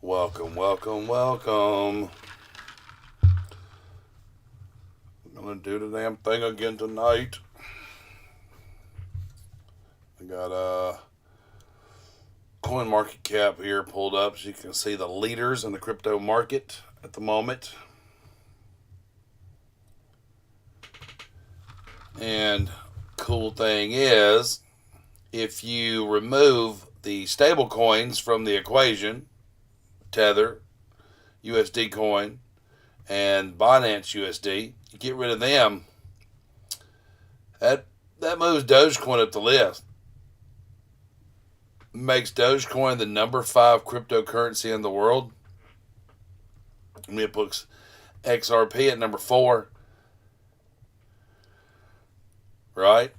Welcome, welcome, welcome. I'm gonna do the damn thing again tonight. I got a coin market cap here pulled up so you can see the leaders in the crypto market at the moment. And cool thing is, if you remove the stable coins from the equation, Tether, USD coin, and Binance USD, you get rid of them, that moves Dogecoin up the list. Makes Dogecoin the number 5 cryptocurrency in the world. I mean, it puts XRP at number 4, right?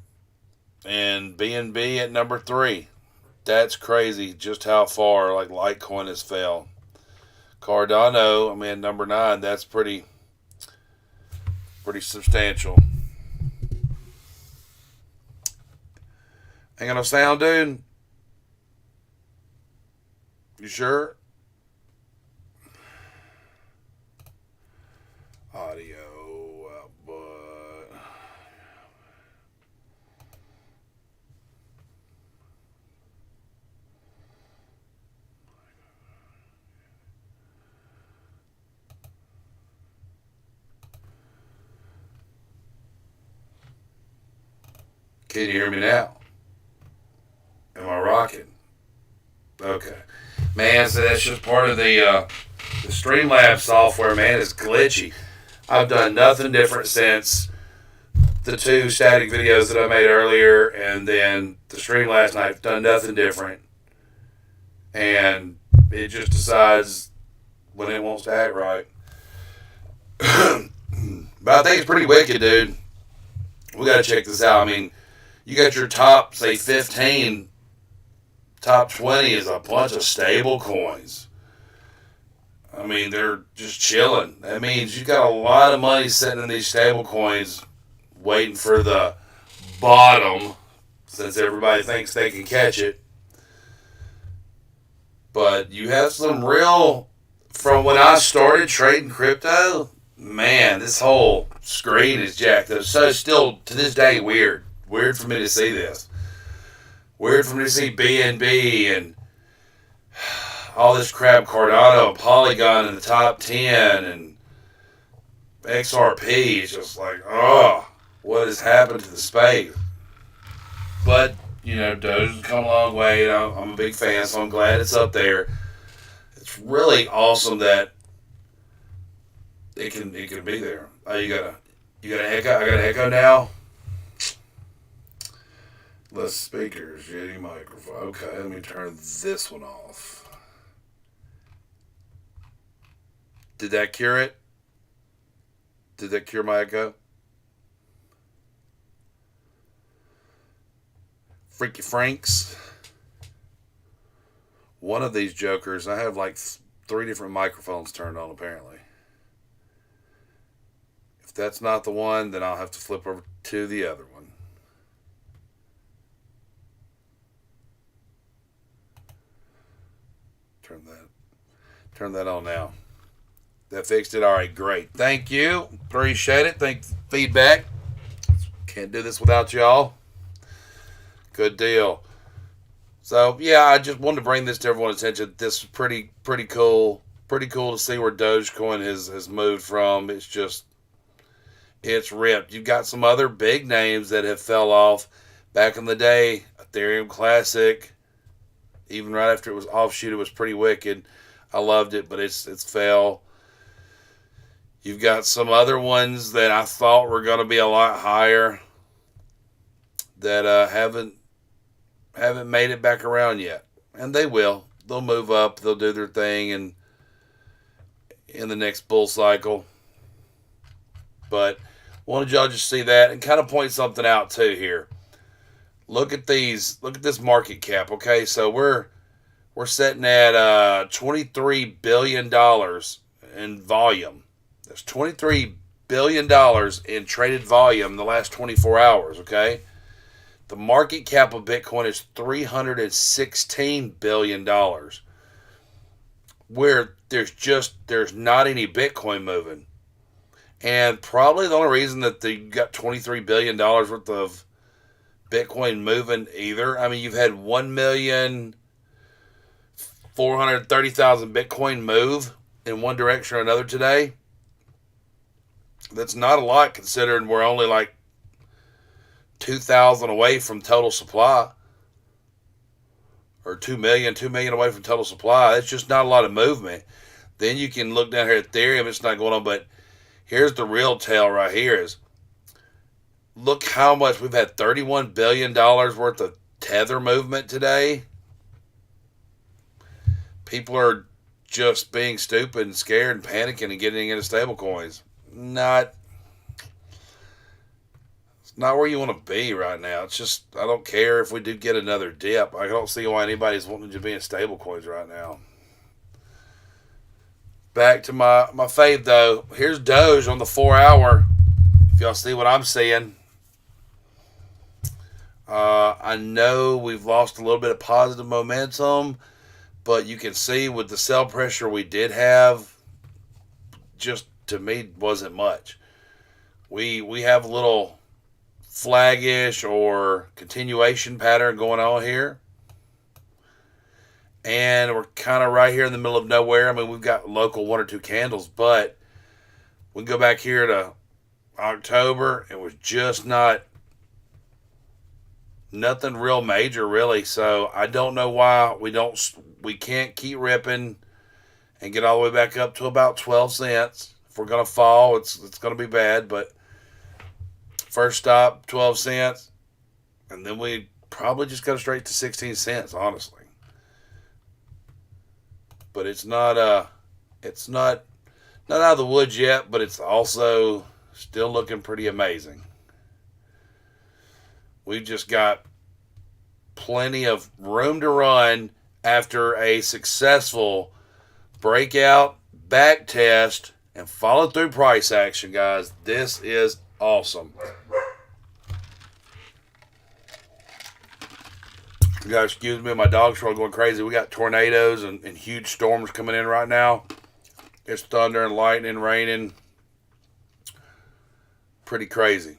And BNB at number 3. That's crazy just how far like Litecoin has fell. Cardano, I mean, number 9, that's pretty substantial. Ain't got no sound, dude? You sure? Audio, but can you hear me now? Am I rocking? Okay. Man, so that's just part of the Streamlabs software, man. It's glitchy. I've done nothing different since the 2 static videos that I made earlier and then the stream last night. I've done nothing different. And it just decides when it wants to act right. But I think it's pretty wicked, dude. We got to check this out. I mean, you got your top, say, 15, top 20 is a bunch of stable coins. I mean, they're just chilling. That means you got a lot of money sitting in these stable coins waiting for the bottom, since everybody thinks they can catch it. But you have some real, from when I started trading crypto, man, this whole screen is jacked up. So it's still, to this day, weird. Weird for me to see this. Weird for me to see BNB and all this crap, Cardano, Polygon in the top 10, and XRP. It's just like, oh, what has happened to the space? But, Doge has come a long way. I'm a big fan, so I'm glad it's up there. It's really awesome that it can be there. Oh, you got a echo? I got an echo now? Less speakers, shitty microphone. Okay, let me turn this one off. Did that cure it? Did that cure my echo? Freaky Franks. One of these jokers, I have like 3 different microphones turned on apparently. If that's not the one, then I'll have to flip over to the other one. Turn that on now. That fixed it. All right, great. Thank you. Appreciate it. Thank feedback. Can't do this without y'all. Good deal. So yeah, I just wanted to bring this to everyone's attention. This is pretty cool. Pretty cool to see where Dogecoin has moved from. It's ripped. You've got some other big names that have fell off back in the day. Ethereum Classic, even right after it was offshoot, it was pretty wicked. I loved it, but it's fell. You've got some other ones that I thought were going to be a lot higher that haven't made it back around yet, and they will. They'll move up. They'll do their thing, and in the next bull cycle. But wanted y'all just see that and kind of point something out too here. Look at these. Look at this market cap. Okay, so we're sitting at $23 billion in volume. There's $23 billion in traded volume in the last 24 hours, okay? The market cap of Bitcoin is $316 billion. where there's not any Bitcoin moving. And probably the only reason that they got $23 billion worth of Bitcoin moving either. I mean, you've had 1,430,000 Bitcoin move in one direction or another today. That's not a lot considering we're only like 2,000 away from total supply. Or 2 million away from total supply. It's just not a lot of movement. Then you can look down here at Ethereum. It's not going on, but here's the real tale right here is look how much we've had $31 billion worth of Tether movement today. People are just being stupid and scared and panicking and getting into stable coins. It's not where you want to be right now. It's just, I don't care if we do get another dip. I don't see why anybody's wanting to be in stable coins right now. Back to my fave though. Here's Doge on the 4-hour. If y'all see what I'm seeing. I know we've lost a little bit of positive momentum, but you can see with the sell pressure we did have, just to me wasn't much. We have a little flaggish or continuation pattern going on here. And we're kind of right here in the middle of nowhere. I mean, we've got local 1 or 2 candles, but we can go back here to October. It was just nothing real major, really. So I don't know why we can't keep ripping and get all the way back up to about 12 cents. If we're going to fall, it's going to be bad, but first stop, 12 cents, and then we probably just go straight to 16 cents, honestly. But it's not out of the woods yet, but it's also still looking pretty amazing. We've just got plenty of room to run after a successful breakout, back test, and follow through price action, guys. This is awesome. You guys, excuse me, my dogs are all going crazy. We got tornadoes and huge storms coming in right now. It's thunder and lightning, raining. Pretty crazy.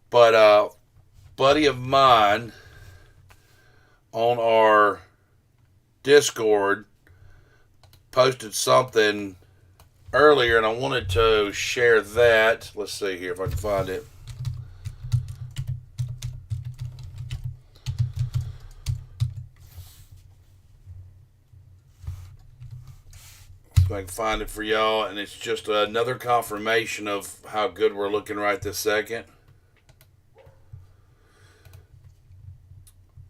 But a buddy of mine on our Discord posted something earlier, and I wanted to share that. Let's see here if I can find it. So I can find it for y'all, and it's just another confirmation of how good we're looking right this second.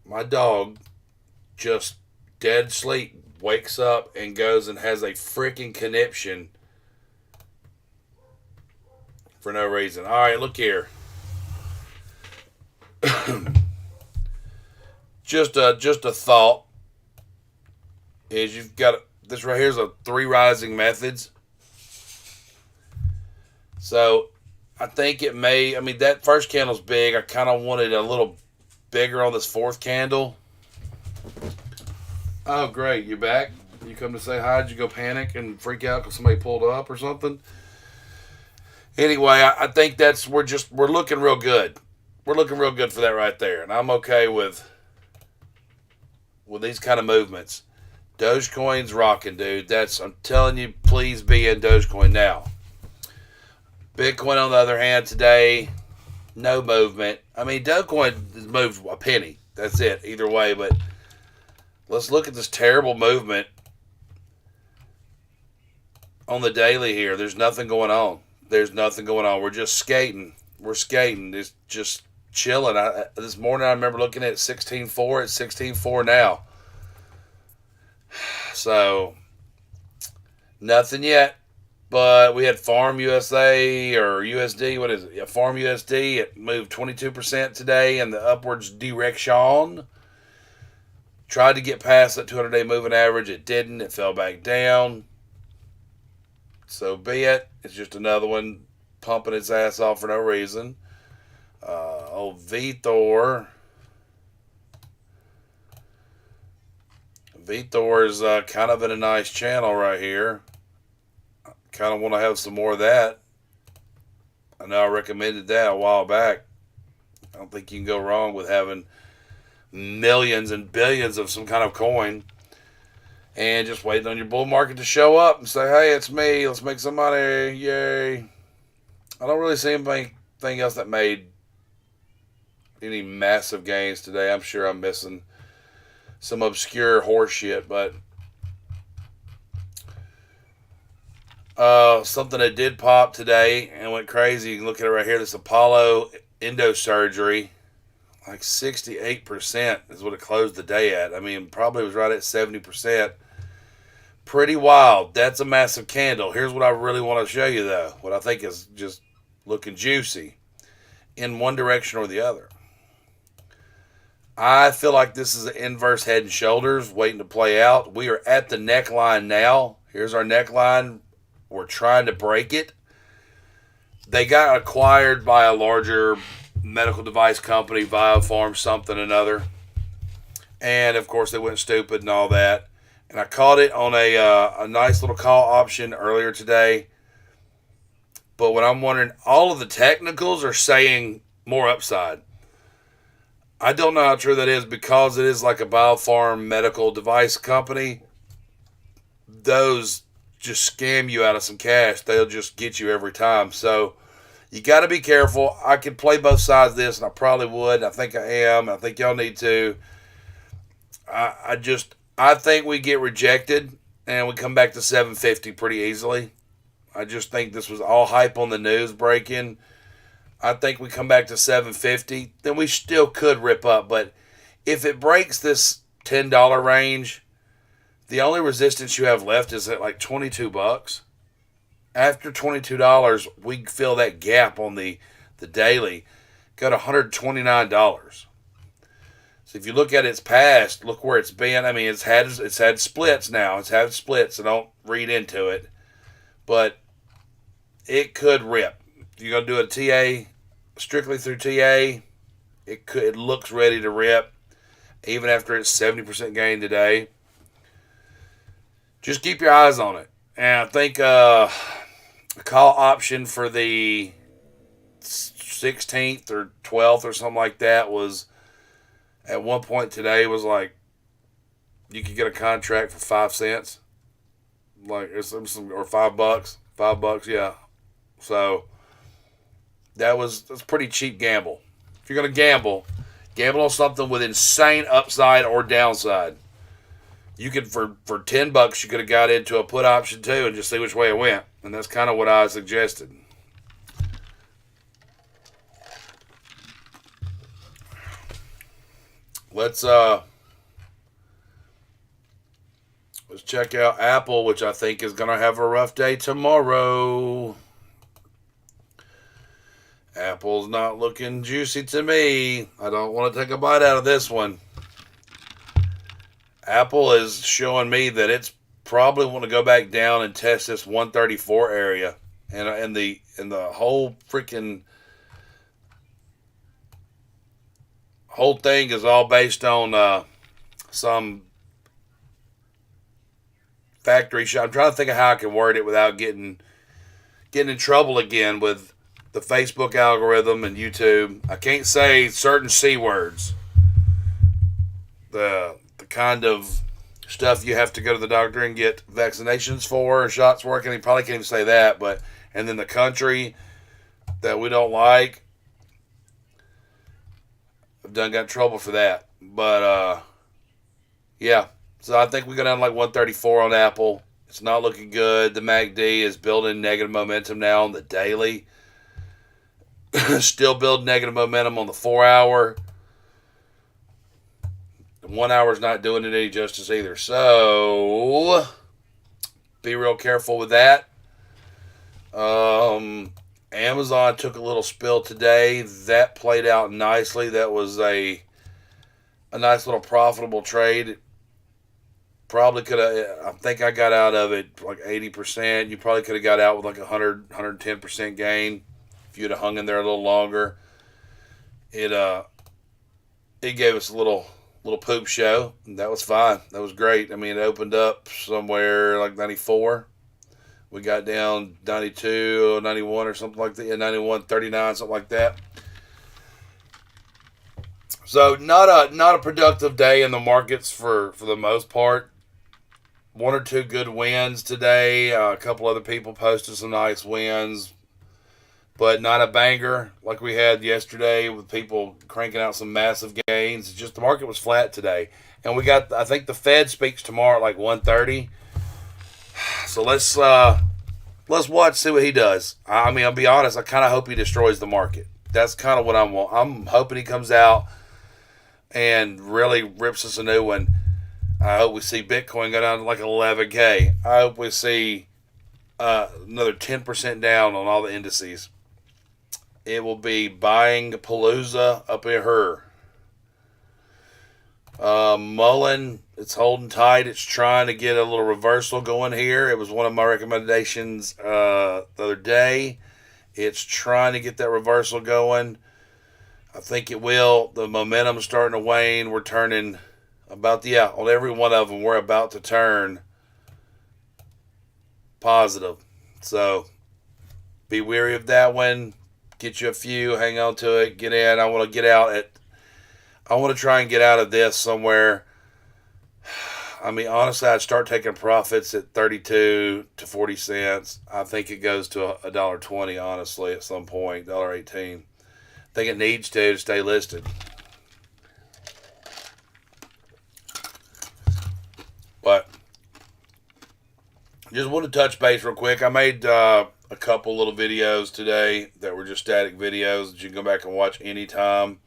My dog just dead sleep wakes up and goes and has a freaking conniption for no reason. All right, look here. just a thought is you've got this right here is a 3 rising methods. So I think it may, I mean, that first candle's big. I kind of wanted a little bigger on this 4th candle. Oh, great. You're back. You come to say hi. Did you go panic and freak out because somebody pulled up or something? Anyway, I think we're looking real good. We're looking real good for that right there. And I'm okay with these kind of movements. Dogecoin's rocking, dude. I'm telling you, please be in Dogecoin now. Bitcoin, on the other hand, today, no movement. I mean, Dogecoin has moved a penny. That's it, either way. But let's look at this terrible movement on the daily here. There's nothing going on. We're just skating. We're skating. It's just chilling. This morning, I remember looking at 16.4. It's 16.4 now. So, nothing yet. But we had Farm USA or USD. What is it? Yeah, Farm USD. It moved 22% today in the upwards direction. Tried to get past that 200-day moving average. It didn't. It fell back down. So be it. It's just another one pumping its ass off for no reason. Old VThor Vitor is kind of in a nice channel right here. Kind of want to have some more of that. I know I recommended that a while back. I don't think you can go wrong with having millions and billions of some kind of coin and just waiting on your bull market to show up and say, hey, it's me. Let's make some money. Yay. I don't really see anything else that made any massive gains today. I'm sure I'm missing some obscure horse shit, but something that did pop today and went crazy. You can look at it right here. This Apollo endosurgery, like 68% is what it closed the day at. I mean, probably was right at 70%. Pretty wild. That's a massive candle. Here's what I really want to show you, though. What I think is just looking juicy in one direction or the other. I feel like this is an inverse head and shoulders waiting to play out. We are at the neckline now. Here's our neckline. We're trying to break it. They got acquired by a larger medical device company, Biopharm something or another. And, of course, they went stupid and all that. And I caught it on a nice little call option earlier today. But what I'm wondering, all of the technicals are saying more upside. I don't know how true that is because it is like a biopharm medical device company. Those just scam you out of some cash. They'll just get you every time. So you got to be careful. I could play both sides of this, and I probably would. I think I am. I think y'all need to. I think we get rejected, and we come back to 750 pretty easily. I just think this was all hype on the news breaking. I think we come back to 750, then we still could rip up. But if it breaks this $10 range, the only resistance you have left is at like $22. After $22, we fill that gap on the daily, got $129. So if you look at its past, look where it's been. I mean, it's had splits now. It's had splits, so don't read into it. But it could rip. You're going to do a TA, strictly through TA, it looks ready to rip, even after it's 70% gain today. Just keep your eyes on it. And I think a call option for the 16th or 12th or something like that was, at one point today, was like, you could get a contract for 5 cents. Like, or $5. $5, yeah. So that's a pretty cheap gamble. If you're going to gamble on something with insane upside or downside. You could, for $10, you could have got into a put option too and just see which way it went. And that's kind of what I suggested. Let's check out Apple, which I think is going to have a rough day tomorrow. Apple's not looking juicy to me. I don't want to take a bite out of this one. Apple is showing me that it's probably want to go back down and test this 134 area, and the whole freaking whole thing is all based on some factory shot. I'm trying to think of how I can word it without getting in trouble again with the Facebook algorithm and YouTube. I can't say certain C words. The kind of stuff you have to go to the doctor and get vaccinations for or shots for. And you probably can't even say that. And then the country that we don't like, I've got in trouble for that. But, yeah. So I think we go down to like 134 on Apple. It's not looking good. The MACD is building negative momentum now on the daily. Still building negative momentum on the 4-hour. The 1 hour is not doing it any justice either. So be real careful with that. Amazon took a little spill today. That played out nicely. That was a nice little profitable trade. Probably could have, I think I got out of it like 80%. You probably could have got out with like 110% gain if you'd have hung in there a little longer. It gave us a little little poop show. That was fine. That was great. I mean, it opened up somewhere like 94. We got down 92, 91 or something like that. Yeah, 91, 39, something like that. So not a productive day in the markets for the most part. One or two good wins today. A couple other people posted some nice wins, but not a banger like we had yesterday with people cranking out some massive gains. It's just the market was flat today, and we got, I think the Fed speaks tomorrow at like 1:30. So let's watch, see what he does. I mean, I'll be honest. I kind of hope he destroys the market. That's kind of what I'm hoping he comes out and really rips us a new one. I hope we see Bitcoin go down to like 11K. I hope we see another 10% down on all the indices. It will be buying Palooza up in her. Mullen, it's holding tight. It's trying to get a little reversal going here. It was one of my recommendations the other day. It's trying to get that reversal going. I think it will. The momentum's starting to wane. We're turning on every one of them, we're about to turn positive. So be wary of that one. Get you a few, hang on to it, get in. I want to try and get out of this somewhere. I mean, honestly, I'd start taking profits at 32 to 40 cents. I think it goes to $1.20, honestly, at some point, $1.18. I think it needs to stay listed. But just want to touch base real quick. I made a couple little videos today that were just static videos that you can go back and watch anytime.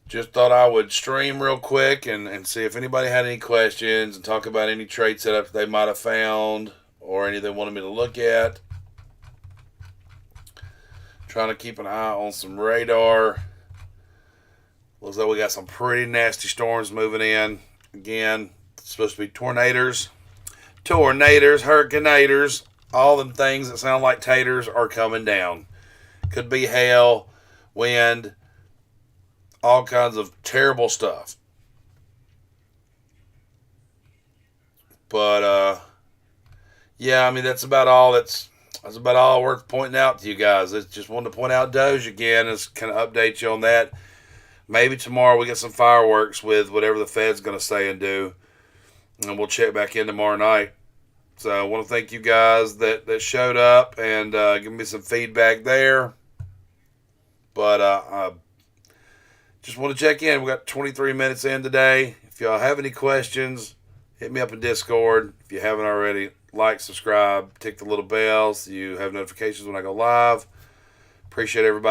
Just thought I would stream real quick and see if anybody had any questions and talk about any trade setups they might have found or any they wanted me to look at. Trying to keep an eye on some radar. Looks like we got some pretty nasty storms moving in. Again, it's supposed to be tornadoes, hurricanators, all them things that sound like taters are coming down. Could be hail, wind, all kinds of terrible stuff. But yeah, I mean that's about all worth pointing out to you guys. I just wanted to point out Doge again and kind of update you on that. Maybe tomorrow we get some fireworks with whatever the Fed's going to say and do. And we'll check back in tomorrow night. So I want to thank you guys that showed up and give me some feedback there. But I just want to check in. We got 23 minutes in today. If y'all have any questions, hit me up in Discord. If you haven't already, like, subscribe, tick the little bell so you have notifications when I go live. Appreciate everybody.